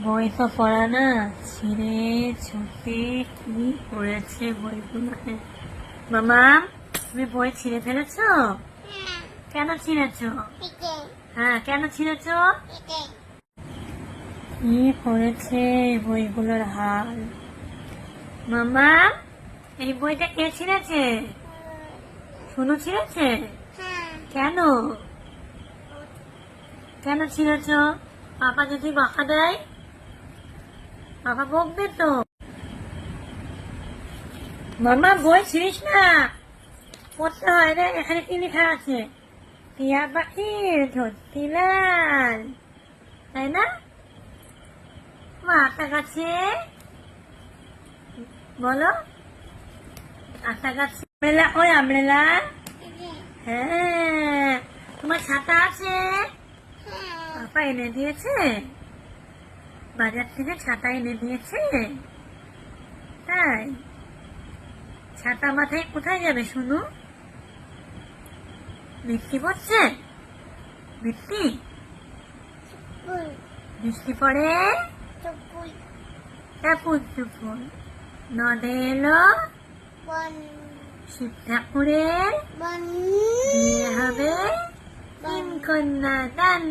বই তো পড়া না, ছিঁড়ে ছুটে কি পড়েছে বইগুলো। মামা, তুমি বই ছিঁড়ে ফেলেছো? কেন ছিঁড়েছো? হ্যাঁ, কেন ছিঁড়েছো? কি করেছে বইগুলোর হাল? মামা, এই বইটা কে ছিঁড়েছে? শুনু ছিঁড়েছে? কেন কেন ছিঁড়েছ? পাপা যদি বকা দেয়? পাপা বকবে তো। মামা, বই ছিঁড়িস না, পড়তে হয় রে। এখানে কি লেখা আছে? টিয়া পাখির ধরতি লাল, তাই না? আতা গাছে, বলো, আতা গাছে আমড়েলা, ওই আমড়েলা। হ্যাঁ, তোমার ছাতা আছে? পাপা এনে দিয়েছে, বাজার থেকে ছাতা এনে দিয়েছে। তাই? ছাতা মাথায় কোথায় যাবে শুনু? বৃষ্টি পড়ছে? বৃষ্টি বৃষ্টি পড়ে টাপুর টুপুর। নদে এলো শিব ঠাকুরের বিয়ে হবে, তিন কন্যা দান।